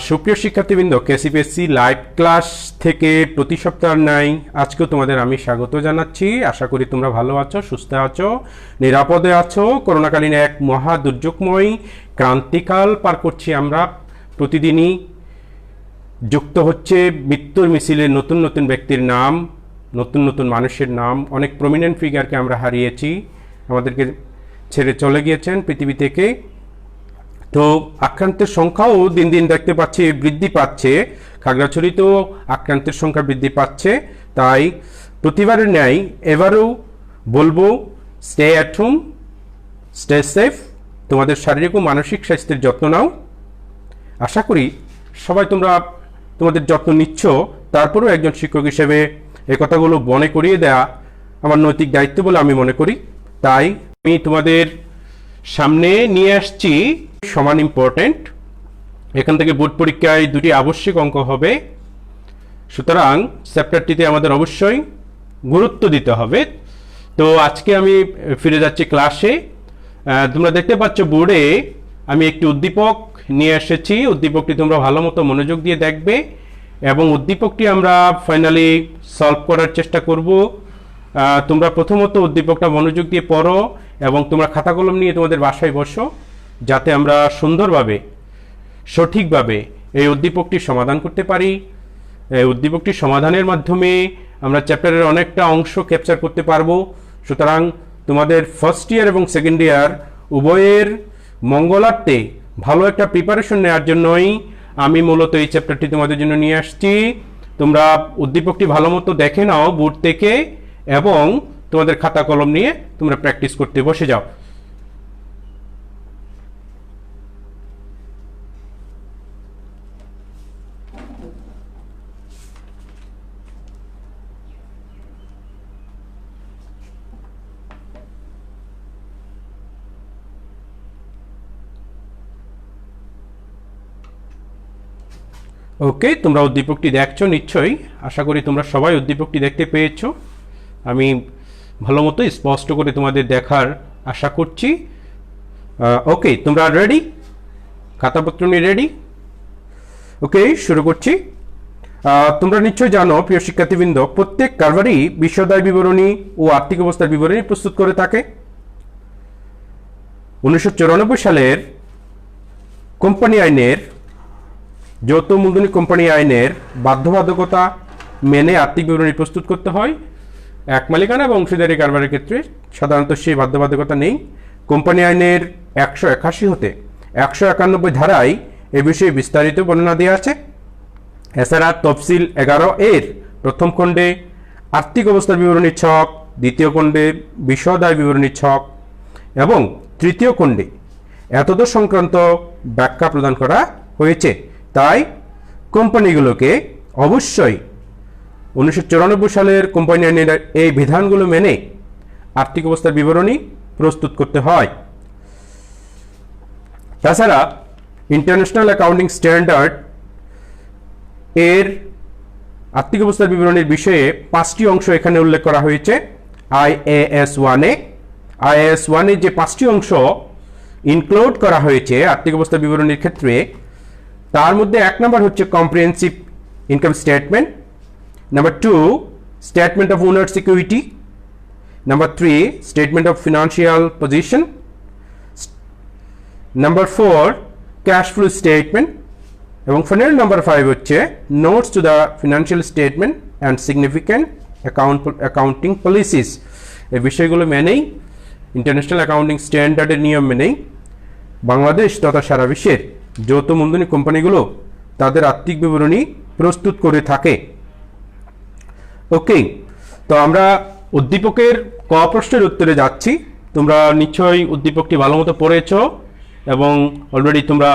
সুপ্রিয় শিক্ষার্থীবৃন্দ, কেসিপিএসসি live class থেকে প্রতি সপ্তাহ নাই আজকেও তোমাদের আমি স্বাগত জানাচ্ছি। আশা করি তোমরা ভালো আছো, সুস্থ আছো, নিরাপদে আছো। করোনাকালীন এক মহা দুর্যোগময় ক্রান্তিকাল পার করছি আমরা। প্রতিদিনই যুক্ত হচ্ছে মৃত্যুর মিছিলে নতুন নতুন ব্যক্তির নাম, নতুন নতুন মানুষের নাম। অনেক প্রমিনেন্ট ফিগারকে আমরা হারিয়েছি, আমাদেরকে ছেড়ে চলে গিয়েছেন পৃথিবী থেকে। তো আক্রান্তের সংখ্যাও দিন দিন দেখতে পাচ্ছি বৃদ্ধি পাচ্ছে। খাগড়াছড়িতেও আক্রান্তের সংখ্যা বৃদ্ধি পাচ্ছে। তাই প্রতিবারের ন্যায় এবারেও বলবো, stay at home, stay safe. তোমাদের শারীরিক ও মানসিক স্বাস্থ্যের যত্ন নাও। আশা করি সবাই তোমরা তোমাদের যত্ন নিচ্ছ। তারপরেও একজন শিক্ষক হিসেবে এই কথাগুলো মনে করিয়ে দেয়া আমার নৈতিক দায়িত্ব বলে আমি মনে করি। তাই আমি তোমাদের সামনে নিয়ে আসছি সমান ইম্পর্টেন্ট। এখান থেকে বোর্ড পরীক্ষায় দুটি আবশ্যিক অঙ্ক হবে, সুতরাং চ্যাপ্টারটিতে আমাদের অবশ্যই গুরুত্ব দিতে হবে। তো আজকে আমি ফিরে যাচ্ছি ক্লাসে। তোমরা দেখতে পাচ্ছ বোর্ডে আমি একটি উদ্দীপক নিয়ে এসেছি। উদ্দীপকটি তোমরা ভালো মতো মনোযোগ দিয়ে দেখবে এবং উদ্দীপকটি আমরা ফাইনালি সলভ করার চেষ্টা করব। তোমরা প্রথমত উদ্দীপকটা মনোযোগ দিয়ে পড়ো এবং তোমরা খাতা কলম নিয়ে তোমাদের বাসায় বসো, যাতে আমরা সুন্দরভাবে সঠিকভাবে এই উদ্দীপকটি সমাধান করতে পারি। এই উদ্দীপকটি সমাধানের মাধ্যমে আমরা চ্যাপ্টারের অনেকটা অংশ ক্যাপচার করতে পারবো। সুতরাং তোমাদের ফার্স্ট ইয়ার এবং সেকেন্ড ইয়ার উভয়ের মঙ্গলার্থে ভালো একটা প্রিপারেশন নেওয়ার জন্যই আমি মূলত এই চ্যাপ্টারটি তোমাদের জন্য নিয়ে আসছি। তোমরা উদ্দীপকটি ভালো মতো দেখে নাও বোর্ড থেকে এবং তোমাদের খাতা কলম নিয়ে তোমরা প্র্যাকটিস করতে বসে যাও। ওকে, তোমরা উদ্দীপকটি দেখছো নিশ্চয়ই। আশা করি তোমরা সবাই উদ্দীপকটি দেখতে পেয়েছো। আমি ভালো মতো স্পষ্ট করে তোমাদের দেখার আশা করছি। ওকে, তোমরা রেডি? খাতাপত্র নিয়ে রেডি? ওকে, শুরু করছি। তোমরা নিশ্চয়ই জানো প্রিয় শিক্ষার্থীবৃন্দ, প্রত্যেক কারবারই বিশ্বদায় বিবরণী ও আর্থিক অবস্থার বিবরণী প্রস্তুত করে থাকে। 1994 সালের কোম্পানি আইনের, যৌথ মূলধনী কোম্পানি আইনের বাধ্যবাধকতা মেনে আর্থিক বিবরণী প্রস্তুত করতে হয়। এক মালিকানা এবং অংশীদারি কারবারের ক্ষেত্রে সাধারণত সেই বাধ্যবাধকতা নেই। কোম্পানি আইনের 181 হতে 191 ধারায় এ বিষয়ে বিস্তারিত বর্ণনা দেওয়া আছে। এছাড়া তফসিল 11 এর প্রথম খণ্ডে আর্থিক অবস্থার বিবরণী ছক, দ্বিতীয় খণ্ডে বিশদ আয় বিবরণী ছক এবং তৃতীয় খণ্ডে এতদ সংক্রান্ত ব্যাখ্যা প্রদান করা হয়েছে। তাই কোম্পানিগুলোকে অবশ্যই 1994 সালের কোম্পানি আইনের এই বিধানগুলো মেনে আর্থিক অবস্থার বিবরণী প্রস্তুত করতে হয়। তাছাড়া ইন্টারন্যাশনাল অ্যাকাউন্টিং স্ট্যান্ডার্ড এর আর্থিক অবস্থার বিবরণীর বিষয়ে 5টি অংশ এখানে উল্লেখ করা হয়েছে। IAS 1 এ IAS 1 এর যে 5টি অংশ ইনক্লুড করা হয়েছে আর্থিক অবস্থার বিবরণীর ক্ষেত্রে, তার মধ্যে 1 নম্বর হচ্ছে comprehensive income statement, number 2 statement of owners equity, number 3 statement of financial position, number 4 cash flow statement এবং ফাইনাল নাম্বার 5 হচ্ছে notes to the financial statement and significant accounting policies. এই বিষয়গুলো মেনেই, ইন্টারন্যাশনাল অ্যাকাউন্টিং স্ট্যান্ডার্ডের নিয়ম মেনেই বাংলাদেশ তথা সারা বিশ্বের যৌথ মূলধনী কোম্পানিগুলো তাদের আর্থিক বিবরণী প্রস্তুত করে থাকে। ওকে, তো আমরা উদ্দীপকের ক প্রশ্নের উত্তরে যাচ্ছি। তোমরা নিশ্চয়ই উদ্দীপকটি ভালো মতো পড়েছ এবং অলরেডি তোমরা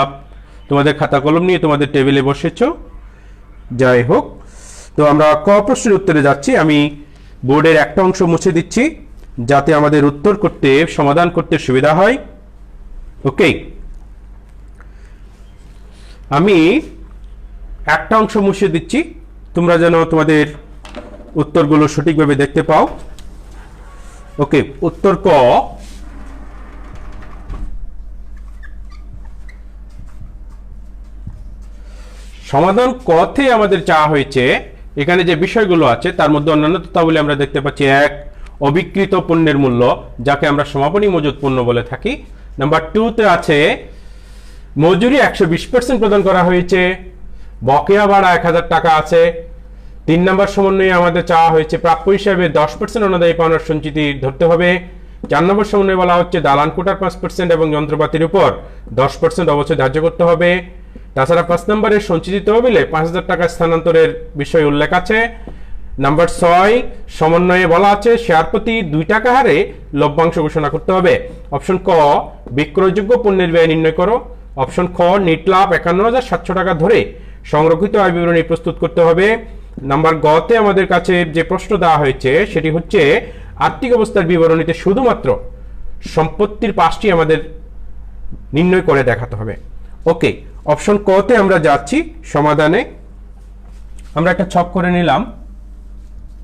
তোমাদের খাতা কলম নিয়ে তোমাদের টেবিলে বসেছ। যাই হোক, তো আমরা ক প্রশ্নের উত্তরে যাচ্ছি। আমি বোর্ডের একটা অংশ মুছে দিচ্ছি যাতে আমাদের উত্তর করতে, সমাধান করতে সুবিধা হয়। ওকে, আমি একটা অংশ মুছে দিচ্ছি, তোমরা যেন তোমাদের উত্তরগুলো সঠিকভাবে দেখতে পাও। ওকে, উত্তর ক, সমাধান কতে আমাদের চাওয়া হয়েছে এখানে যে বিষয়গুলো আছে তার মধ্যে অন্যান্য তথ্যাবলী আমরা দেখতে পাচ্ছি। এক, অবিকৃত পণ্যের মূল্য, যাকে আমরা সমাপনী মজুদ পণ্য বলে থাকি। নাম্বার 2 তে আছে মজুরি 120% প্রদান করা হয়েছে, বকেয়া ভাড়া 1000 টাকা আছে। 3 নম্বর সমন্বয়ে আমাদের চাওয়া হয়েছে প্রাপ্য হিসাবে 10% অনুদায়ী পাওনার সঞ্চিতি ধরতে হবে। 4 নম্বর সমন্বয়ে বলা হচ্ছে দালান কোটার 5% এবং যন্ত্রপাতির উপর 10% অবশ্যই ধার্য করতে হবে। তাছাড়া 5 নম্বরের সঞ্চিতি তহবিলে 5000 টাকা স্থানান্তরের বিষয় উল্লেখ আছে। নাম্বার 6 সমন্বয়ে বলা আছে শেয়ার প্রতি 2 টাকা হারে লভ্যাংশ ঘোষণা করতে হবে। অপশন ক, বিক্রয়যোগ্য পণ্যের ব্যয় নির্ণয় করো। অপশন খ, নিট লাভ 51700 টাকা ধরে সংরক্ষিত আয় বিবরণী প্রস্তুত করতে হবে। নাম্বার গ তে আমাদের কাছে যে প্রশ্ন দেওয়া হয়েছে সেটি হচ্ছে আর্থিক অবস্থার বিবরণীতে শুধুমাত্র সম্পত্তির পাঁচটি আমাদের নির্ণয় করে দেখাতে হবে। ওকে, অপশন ক তে আমরা যাচ্ছি সমাধানে। আমরা একটা ছক করে নিলাম।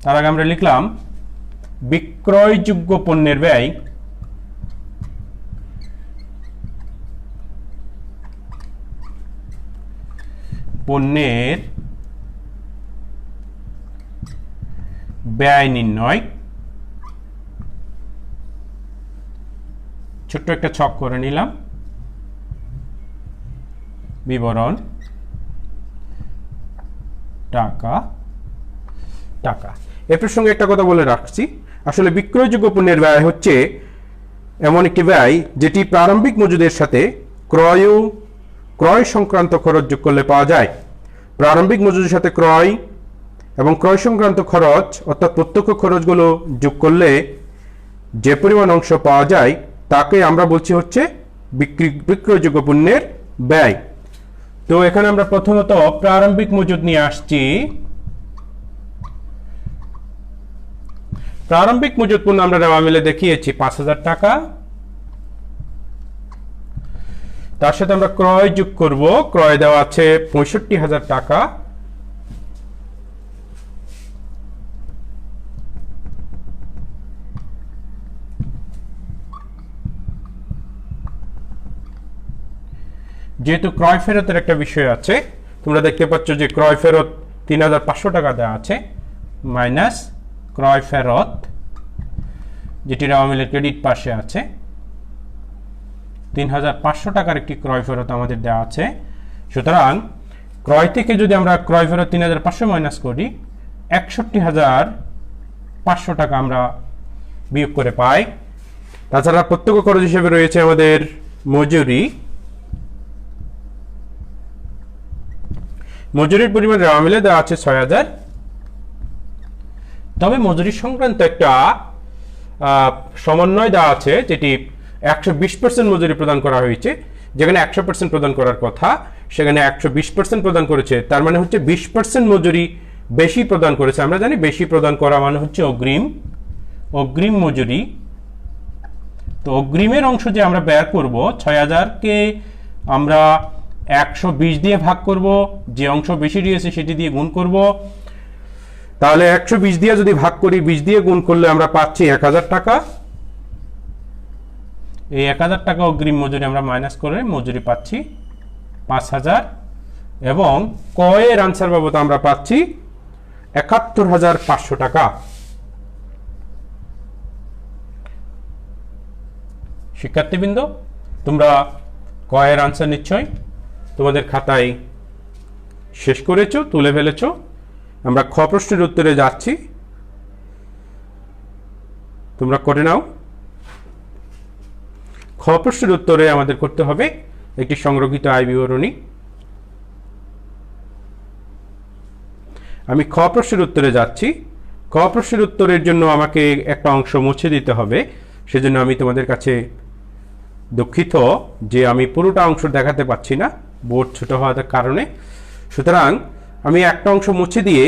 তার আগে আমরা লিখলাম বিক্রয়যোগ্য পণ্যের ব্যয় ব্যয় নির্ণয়। ছোট্ট একটা ছক করে নিলাম। বিবরণ টাকা টাকা। এর প্রসঙ্গে একটা কথা বলে রাখছি, আসলে বিক্রয়যোগ্য পণ্যের ব্যয় হচ্ছে এমন একটি ব্যয় যেটি প্রারম্ভিক মজুদের সাথে ক্রয় সংক্রান্ত খরচ যোগ করলে পাওয়া যায়। প্রারম্ভিক মজুদের সাথে ক্রয় এবং ক্রয় সংক্রান্ত খরচ অর্থাৎ প্রত্যক্ষ খরচগুলো যোগ করলে যে পরিমাণ অংশ পাওয়া যায় তাকে আমরা বলছি হচ্ছে বিক্রয়যোগ্য পণ্যের ব্যয়। তো এখানে আমরা প্রথমত প্রারম্ভিক মজুদ নিয়ে আসছি। প্রারম্ভিক মজুদ পণ্য আমরা নেওয়া মিলে দেখিয়েছি 5000 টাকা। তার সাথে আমরা ক্রয় যোগ করব, ক্রয় দেওয়া আছে 65000 টাকা। যেহেতু ক্রয় ফেরতের একটা বিষয় আছে, তোমরা দেখতে পাচ্ছ যে ক্রয় ফেরত 3500 টাকা দেওয়া আছে, মাইনাস ক্রয় ফেরত যেটি রাওয়া মিলের ক্রেডিট পাশে আছে 3500 টাকার একটি ক্রয় ফেরত আমাদের দেওয়া আছে। সুতরাং ক্রয় থেকে যদি আমরা ক্রয় ফেরত 3500 মাইনাস করি 61500 টাকা আমরা বিয়োগ করে পাই। তাছাড়া প্রত্যক্ষ খরচ হিসেবে রয়েছে আমাদের মজুরি। মজুরির পরিমাণ রাওয়া মিলে দেওয়া আছে 6000। তবে মজুরি সংক্রান্ত একটা সমন্বয় দেওয়া আছে যেটি 120% মজুরি প্রদান করা হয়েছে। যেখানে 100% প্রদান করার কথা সেখানে 120% প্রদান করেছে। তার মানে হচ্ছে 20% মজুরি বেশি প্রদান করেছে। আমরা জানি বেশি প্রদান করা মানে হচ্ছে অগ্রিম মজুরি। তো অগ্রিমের অংশ যে আমরা ব্যয় করব 6000কে আমরা 120 দিয়ে ভাগ করব, যে অংশ বেশি দিয়েছে সেটি দিয়ে গুণ করব। তাহলে 120 দিয়ে যদি ভাগ করি 20 দিয়ে গুণ করলে আমরা পাচ্ছি 1000 টাকা। এই 1000 টাকা অগ্রিম মজুরি আমরা মাইনাস করে মজুরি পাচ্ছি 5000 এবং কয়ের আনসার বাবদ আমরা পাচ্ছি 71500 টাকা। শিক্ষার্থীবৃন্দ, তোমরা কয়ের আনসার নিশ্চয় তোমাদের খাতায় শেষ করেছো, তুলে ফেলেছো। আমরা খ প্রশ্নের উত্তরে যাচ্ছি, তোমরা করে নাও। খ প্রশ্নের উত্তরে আমাদের করতে হবে একটি সংরক্ষিত আয় বিবরণী। আমি খ প্রশ্নের উত্তরে যাচ্ছি। খ প্রশ্নের উত্তরের জন্য আমাকে একটা অংশ মুছে দিতে হবে, সেজন্য আমি তোমাদের কাছে দুঃখিত যে আমি পুরোটা অংশ দেখাতে পাচ্ছি না বোর্ড ছোট হওয়ার কারণে। সুতরাং আমি একটা অংশ মুছে দিয়ে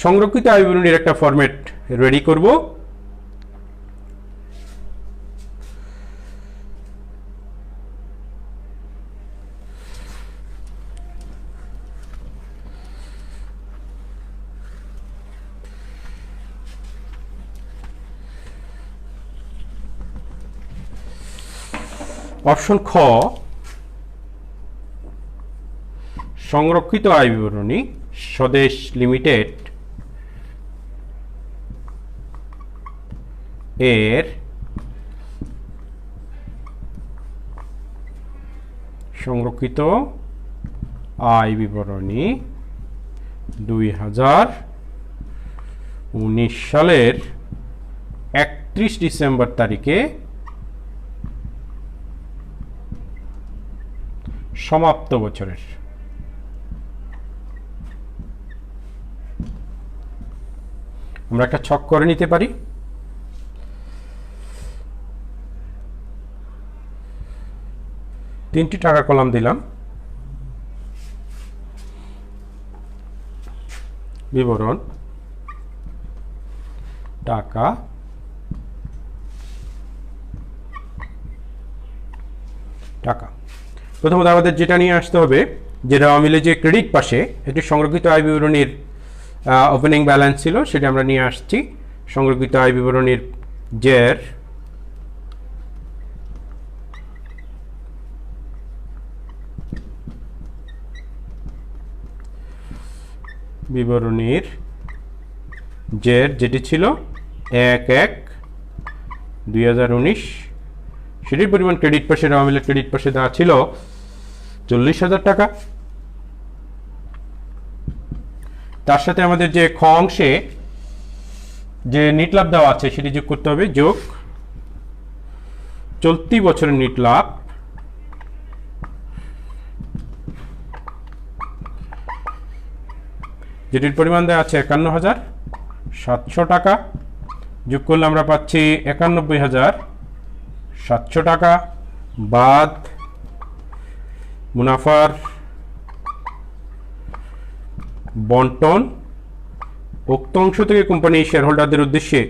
সংরক্ষিত আয় বিবরণীর একটা ফরম্যাট রেডি করব। অপশন খ, সংরক্ষিত আয় বিবরণী স্বদেশ লিমিটেড এর সংরক্ষিত আয় বিবরণী 2019 সালের 31 ডিসেম্বর তারিখে সমাপ্ত বছরের আমরা একটা ছক করে নিতে পারি। তিনটি টাকা কলাম দিলাম, বিবরণ টাকা, টাকা। প্রথমত আমাদের যেটা নিয়ে আসতে হবে, যে রাওয়া মিলে যে ক্রেডিট পাশে একটি সংরক্ষিত আয় বিবরণীর ওপেনিং ব্যালেন্স ছিল, সেটা আমরা নিয়ে আসছি। সংরক্ষিত আয় বিবরণীর জের বিবরণীর জের যেটি ছিল 1/1/2019, সেটির পরিমাণ ক্রেডিট পাশে রাওয়া মিলের ক্রেডিট পাশে দেওয়া ছিল 40,000 টাকা। তার সাথে আমাদের যে খ অংশে যে নিট লাভ দেওয়া আছে সেটি যোগ করতে হবে, যোগ চলতি বছরের নিট লাভ যেটির পরিমাণ দেওয়া আছে 51,700 টাকা, যোগ করলে আমরা পাচ্ছি 91,700 টাকা, বাদ মুনাফার বন্টন। উক্ত অংশ থেকে কোম্পানি শেয়ার হোল্ডারদের উদ্দেশ্যে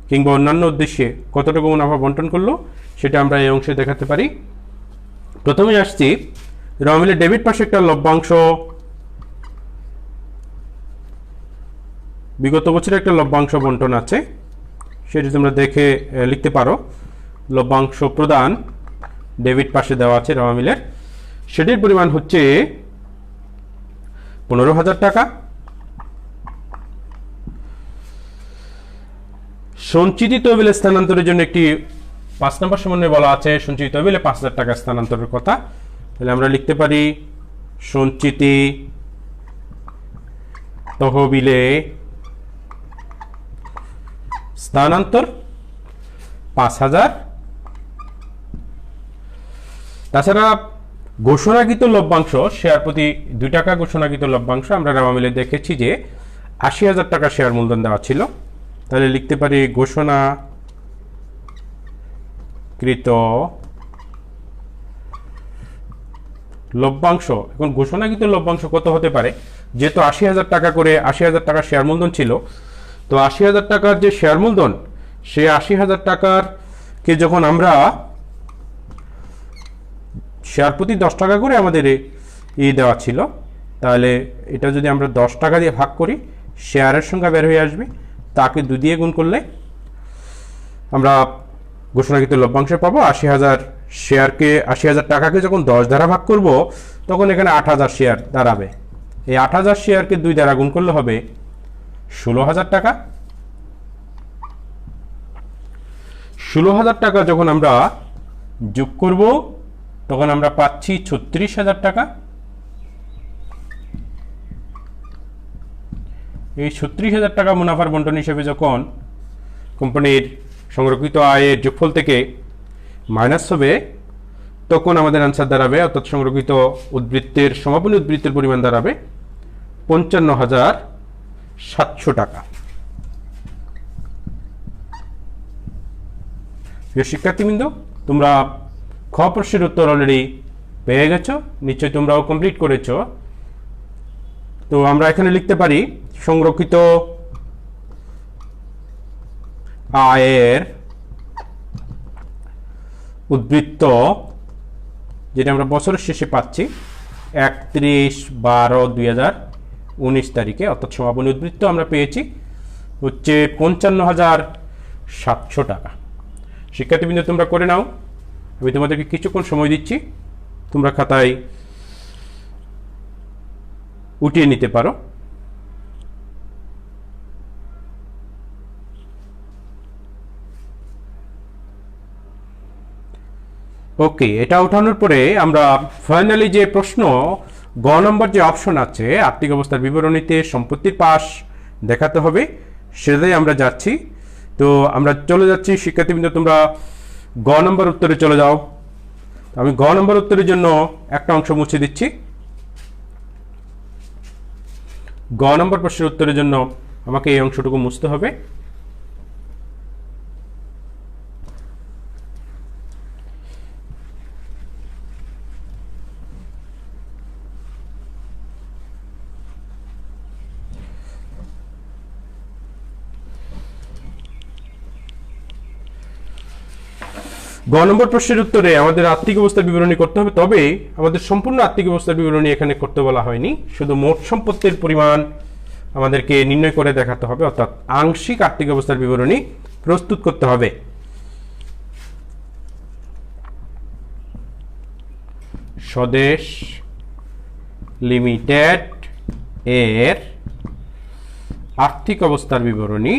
কিংবা অন্যান্য উদ্দেশ্যে কতটুকু মুনাফা বন্টন করলো সেটা আমরা এই অংশে দেখাতে পারি। প্রথমে আসছি, রাওয়া মিলের ডেবিট পাশে একটা লভ্যাংশ, বিগত বছরে একটা লভ্যাংশ বন্টন আছে, সেটি তোমরা দেখে লিখতে পারো। লভ্যাংশ প্রদান ডেবিট পাশে দেওয়া আছে রাওয়া মিলের, সেটির পরিমাণ হচ্ছে 15,000 টাকা। সঞ্চিতি তহবিলে স্থানান্তরের জন্য একটি 5 নম্বর সমন্বয়ে বলা আছে সঞ্চিতি তহবিলে 5,000 টাকা স্থানান্তরের কথা। তাহলে আমরা লিখতে পারি সঞ্চিতি তহবিলে স্থানান্তর 5,000। তাছাড়া ঘোষণাকৃত লভ্যাংশ, শেয়ার প্রতি 2 টাকা ঘোষণাকৃত লভ্যাংশ আমরা রাওয়া মিলে দেখেছি যে 80,000 টাকা শেয়ার মূলধন দেওয়া ছিল। তাহলে লিখতে পারি ঘোষণাকৃত লভ্যাংশ। এখন ঘোষণাকৃত লভ্যাংশ কত হতে পারে, যেহেতু 80,000 টাকা করে 80,000 টাকা শেয়ার মূলধন ছিল, তো 80,000 টাকার যে শেয়ার মূলধন, সে 80,000 টাকার কে যখন আমরা শেয়ার প্রতি 10 টাকা করে আমাদের দেওয়া ছিল, তাহলে এটা যদি আমরা 10 টাকা দিয়ে ভাগ করি, শেয়ারের সংখ্যা বের হয়ে আসবে, তাকে 2 দিয়ে গুণ করলে আমরা ঘোষণাকৃত লভ্যাংশ পাবো। 80,000 শেয়ারকে 80,000 টাকাকে যখন 10 দ্বারা ভাগ করব, তখন এখানে 8,000 শেয়ার দাঁড়াবে। এই 8,000 শেয়ারকে 2 দ্বারা গুণ করলে হবে 16,000 টাকা। 16,000 টাকা যখন আমরা যোগ করব, তখন আমরা পাচ্ছি 36,000 টাকা। এই 36,000 টাকা মুনাফার বন্টন হিসেবে যখন কোম্পানির সংরক্ষিত আয়ের যোগফল থেকে মাইনাস হবে, তখন আমাদের আনসার দাঁড়াবে, অর্থাৎ সংরক্ষিত উদ্বৃত্তের সমাপনী উদ্বৃত্তের পরিমাণ দাঁড়াবে 55,700 টাকা। প্রিয় শিক্ষার্থীবৃন্দ, তোমরা খ প্রশ্নের উত্তর অলরেডি পেয়ে গেছো, নিশ্চয়ই তোমরাও কমপ্লিট করেছো। তো আমরা এখানে লিখতে পারি সংরক্ষিত আয়ের উদ্বৃত্ত, যেটা আমরা বছরের শেষে পাচ্ছি 31/12/2019 তারিখে, অর্থাৎ সমাপনী উদ্বৃত্ত আমরা পেয়েছি হচ্ছে 55,700 টাকা। শিক্ষার্থীবৃন্দ, তোমরা করে নাও, আমি তোমাদেরকে কিছুক্ষণ সময় দিচ্ছি, তোমরা খাতায় উঠিয়ে নিতে পারো। ওকে, এটা উঠানোর পরে আমরা ফাইনালি যে প্রশ্ন গ নম্বর যে অপশন আছে আর্থিক অবস্থার বিবরণীতে সম্পত্তির পাশ দেখাতে হবে, সেটাই আমরা যাচ্ছি। তো আমরা চলে যাচ্ছি, শিক্ষার্থীবৃন্দ তোমরা গ নম্বর উত্তরে চলে যাও। আমি গ নম্বর উত্তরের জন্য একটা অংশ মুছে দিচ্ছি। গ নম্বর প্রশ্নের উত্তরের জন্য আমাকে এই অংশটুকু মুছতে হবে। গ নম্বর প্রশ্নের উত্তরে আমাদের আর্থিক অবস্থার বিবরণী করতে হবে, তবে আমাদের সম্পূর্ণ আর্থিক অবস্থার বিবরণী এখানে করতে বলা হয়নি, শুধু মোট সম্পত্তির পরিমাণ আমাদেরকে নির্ণয় করে দেখাতে হবে, অর্থাৎ আংশিক আর্থিক অবস্থার বিবরণী প্রস্তুত করতে হবে। স্বদেশ লিমিটেড এর আর্থিক অবস্থার বিবরণী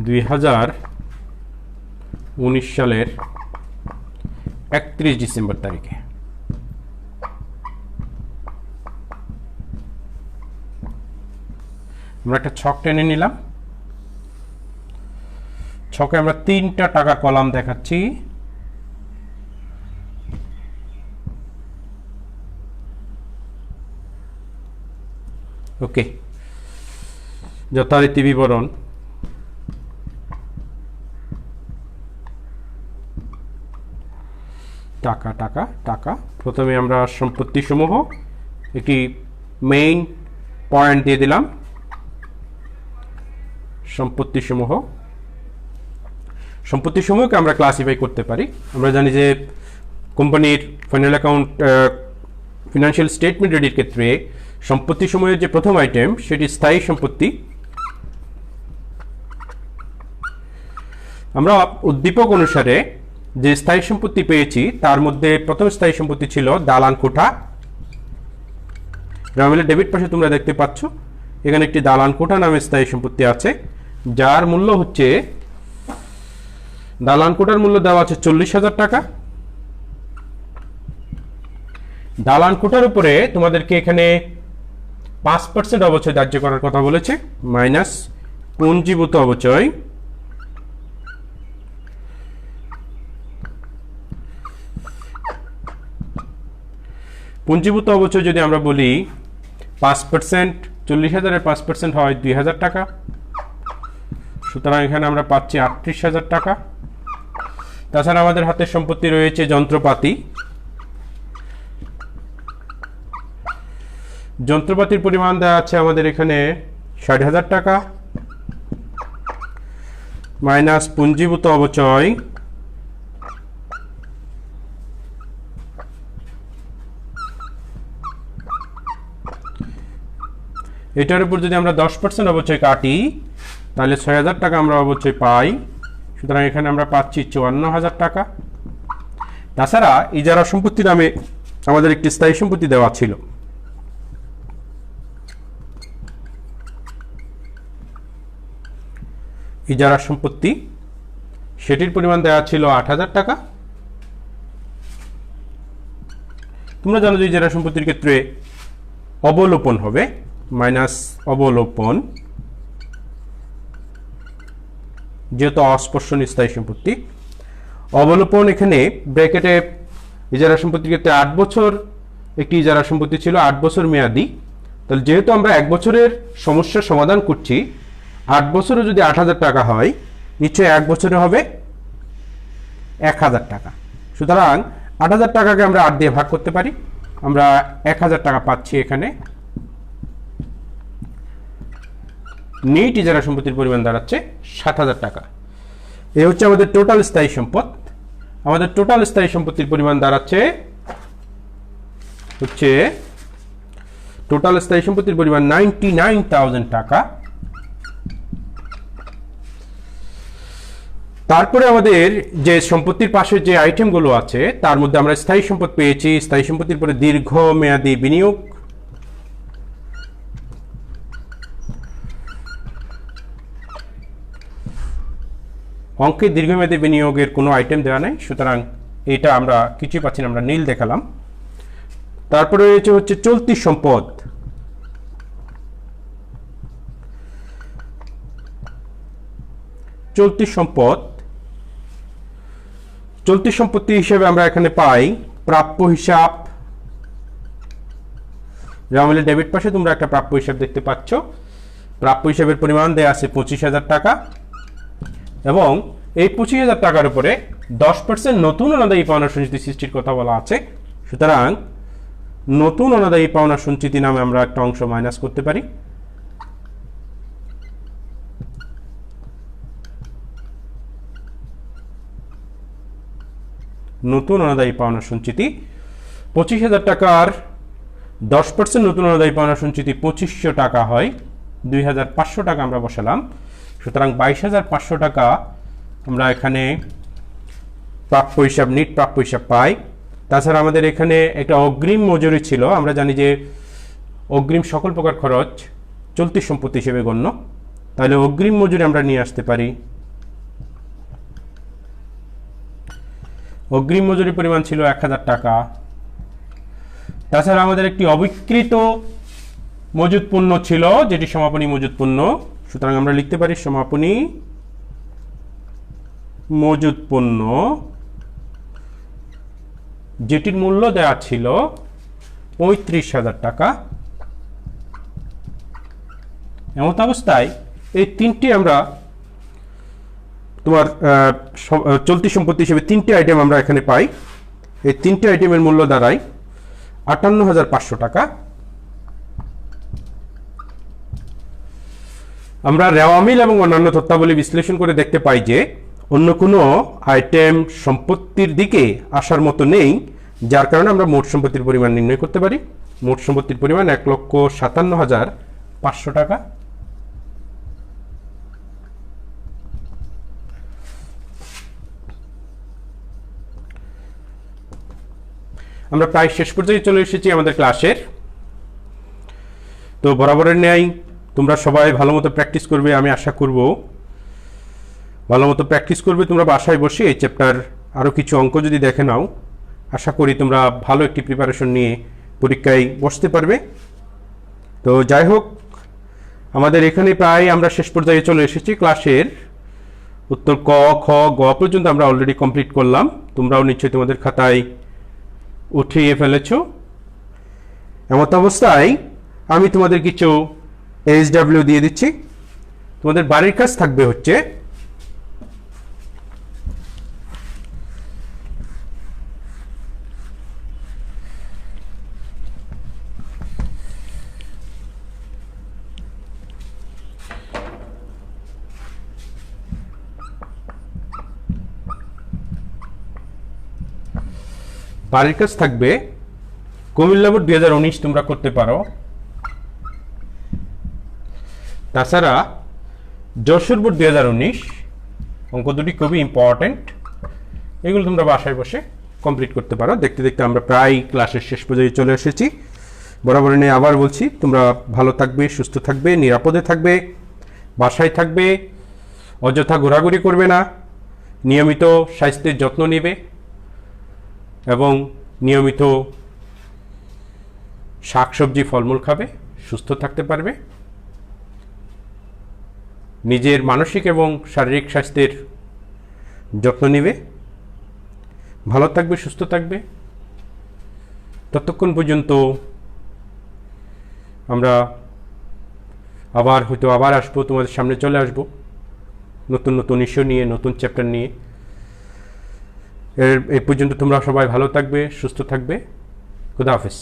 (2019) সালের 31 ডিসেম্বর তারিখে। আমরা একটা ছক টেনে নিলাম। ছকে আমরা 3টা টাকা কলাম দেখাচ্ছি। ওকে, যথারীতি বিবরণ। টাকা টাকা টাকা। প্রথমে আমরা সম্পত্তি সমূহ একটি মেইন পয়েন্ট দিয়ে দিলাম। সম্পত্তি সমূহকে আমরা ক্লাসিফাই করতে পারি। আমরা জানি যে কোম্পানির ফাইনাল অ্যাকাউন্ট ফিনান্সিয়াল স্টেটমেন্ট রেডির ক্ষেত্রে সম্পত্তি সমূহের যে প্রথম আইটেম সেটি স্থায়ী সম্পত্তি। আমরা উদ্দীপক অনুসারে যে স্থায়ী সম্পত্তি পেয়েছি তার মধ্যে প্রথম স্থায়ী সম্পত্তি ছিল দালান কোঠা। রামেলের ডেবিট পাশে তোমরা দেখতে পাচ্ছ এখানে একটি দালান কোঠা নামের স্থায়ী সম্পত্তি আছে, যার মূল্য হচ্ছে, দালান কোঠার মূল্য দেওয়া আছে 40,000 টাকা। দালান কোঠার উপরে তোমাদেরকে এখানে 5% অবচয় ধার্য করার কথা বলেছে, মাইনাস পুঞ্জীভূত অবচয়। পুঞ্জীভূত অবচয় যদি আমরা বলি 5%, 40,000-এর 5% হয় 2,000 টাকা। সুতরাং এখানে আমরা পাচ্ছি 38,000 টাকা। তাছাড়া আমাদের হাতে সম্পত্তি রয়েছে যন্ত্রপাতি। যন্ত্রপাতির পরিমাণ দেওয়া আছে আমাদের এখানে 60,000 টাকা, মাইনাস পুঞ্জীভূত অবচয়। এটার উপর যদি আমরা 10% অবচয় কাটি তাহলে 6,000 টাকা আমরা অবচয় পাই। সুতরাং এখানে আমরা পাচ্ছি 54,000 টাকা। তাছাড়া ইজারা সম্পত্তি নামে আমাদের একটি স্থায়ী সম্পত্তি দেওয়া ছিল। ইজারা সম্পত্তি, সেটির পরিমাণ দেওয়া ছিল 8,000 টাকা। তোমরা জানো যে ইজারা সম্পত্তির ক্ষেত্রে অবলোপন হবে, মাইনাস অবলোপন, যেহেতু অস্পর্শনীয় স্থায়ী সম্পত্তি। অবলোপন এখানে ব্র্যাকেটে ইজারা সম্পত্তির ক্ষেত্রে 8 বছর একটি ইজারা সম্পত্তি ছিল, 8 বছর মেয়াদি। তাহলে যেহেতু আমরা 1 বছরের সমস্যার সমাধান করছি, 8 বছরে যদি 8,000 টাকা হয়, নিশ্চয়ই 1 বছরে হবে 1,000 টাকা। সুতরাং 8,000 টাকাকে আমরা 8 দিয়ে ভাগ করতে পারি, আমরা 1,000 টাকা পাচ্ছি এখানে। নেট ইজারা সম্পত্তির পরিমাণ দাঁড়াচ্ছে 7,000 টাকা। এই হচ্ছে আমাদের টোটাল স্থায়ী সম্পদ। আমাদের টোটাল স্থায়ী সম্পত্তির পরিমাণ দাঁড়াচ্ছে টোটাল স্থায়ী সম্পত্তির পরিমাণ 99,000 টাকা। তারপরে আমাদের যে সম্পত্তির পাশে যে আইটেমগুলো আছে তার মধ্যে আমরা স্থায়ী সম্পদ পেয়েছি। স্থায়ী সম্পত্তির পরে দীর্ঘমেয়াদী বিনিয়োগ, অঙ্কে দীর্ঘমেয়াদী বিনিয়োগের কোনো আইটেম দেওয়া নাই, সুতরাং এটা আমরা কিছুই পাচ্ছি না, আমরা নীল দেখালাম। তারপরে রয়েছে হচ্ছে চলতি সম্পদ, চলতি সম্পদ, চলতি সম্পত্তি হিসেবে আমরা এখানে পাই প্রাপ্য হিসাব। রামলের ডেবিট পাশে তোমরা একটা প্রাপ্য হিসাব দেখতে পাচ্ছ। প্রাপ্য হিসাবের পরিমাণ দেয়া আছে 25,000 টাকা এবং এই 25,000 টাকার উপরে 10% নতুন অনাদায়ী পাওনা সঞ্চিতি সৃষ্টির কথা বলা আছে। সুতরাং নতুন অনাদায়ী পাওনা সঞ্চিতি নামে আমরা একটা অংশ মাইনাস করতে পারি। নতুন অনাদায়ী পাওনা সঞ্চিতি 25,000 টাকার 10% নতুন অনাদায়ী পাওনা সঞ্চিতি 2500 টাকা হয়, 2,500 টাকা আমরা বসালাম। সুতরাং 22,500 টাকা আমরা এখানে প্রাপ্য হিসাব, নিট প্রাপ্য হিসাব পাই। তাছাড়া আমাদের এখানে একটা অগ্রিম মজুরি ছিল। আমরা জানি যে অগ্রিম সকল প্রকার খরচ চলতি সম্পত্তি হিসেবে গণ্য, তাহলে অগ্রিম মজুরি আমরা নিয়ে আসতে পারি। অগ্রিম মজুরি পরিমাণ ছিল 1,000 টাকা। তাছাড়া আমাদের একটি অবিক্রিত মজুদ পণ্য ছিল যেটি সমাপনী মজুদ পণ্য, সুতরাং আমরা লিখতে পারি সমাপনী মজুদ পণ্য, যেটির মূল্য দেওয়া ছিল 35,000 টাকা। এমত অবস্থায় এই তিনটি আমরা তোমার চলতি সম্পত্তি হিসেবে তিনটি আইটেম আমরা এখানে পাই। এই তিনটি আইটেমের মূল্য দাঁড়ায় 58,500 টাকা। আমরা রেওয়ামিল এবং অন্যান্য তথ্যাবলী বিশ্লেষণ করে দেখতে পাই যে অন্য কোনো আইটেম সম্পত্তির দিকে আসার মতো নেই, যার কারণে আমরা মোট সম্পত্তির পরিমাণ নির্ণয় করতে পারি। মোট সম্পত্তির পরিমাণ 1,57,500 টাকা। আমরা প্রায় শেষ পর্যায়ে চলে এসেছি আমাদের ক্লাসের। তো বরাবরের ন্যায় তোমরা সবাই ভালো মতো প্র্যাকটিস করবে, আমি আশা করব ভালো মতো প্র্যাকটিস করবে। তোমরা বাসায় বসে এই চ্যাপ্টার আরও কিছু অঙ্ক যদি দেখে নাও, আশা করি তোমরা ভালো একটি প্রিপারেশন নিয়ে পরীক্ষায় বসতে পারবে। তো যাই হোক, আমাদের এখানে প্রায় আমরা শেষ পর্যায়ে চলে এসেছি। ক্লাসের উত্তর ক, খ, গ পর্যন্ত আমরা অলরেডি কমপ্লিট করলাম। তোমরাও নিশ্চয়ই তোমাদের খাতায় উঠিয়ে ফেলেছ। এমত অবস্থায় আমি তোমাদের কিছু SW দিয়ে দিচ্ছি। তোমাদের বাড়ির কাজ থাকবে হচ্ছে বাড়ির কাজ থাকবে কুমিল্লা বোর্ড 2019 তোমরা করতে পারো। তাছাড়া যশোর বোর্ড 2019 অঙ্ক দুটি খুবই ইম্পর্টেন্ট, এগুলো তোমরা বাসায় বসে কমপ্লিট করতে পারো। দেখতে দেখতে আমরা প্রায় ক্লাসের শেষ পর্যায়ে চলে এসেছি। বরাবর নিয়ে আবার বলছি, তোমরা ভালো থাকবে, সুস্থ থাকবে, নিরাপদে থাকবে, বাসায় থাকবে, অযথা ঘোরাঘুরি করবে না, নিয়মিত স্বাস্থ্যের যত্ন নেবে এবং নিয়মিত শাকসবজি ফলমূল খাবে, সুস্থ থাকতে পারবে। নিজের মানসিক এবং শারীরিক স্বাস্থ্যের যত্ন নেবে, ভালো থাকবে, সুস্থ থাকবে। ততক্ষণ পর্যন্ত আমরা আবার আসবো, তোমাদের সামনে চলে আসবো নতুন নতুন ইস্যু নিয়ে, নতুন চ্যাপ্টার নিয়ে। এই পর্যন্ত তোমরা সবাই ভালো থাকবে, সুস্থ থাকবে। খুদা হাফেজ।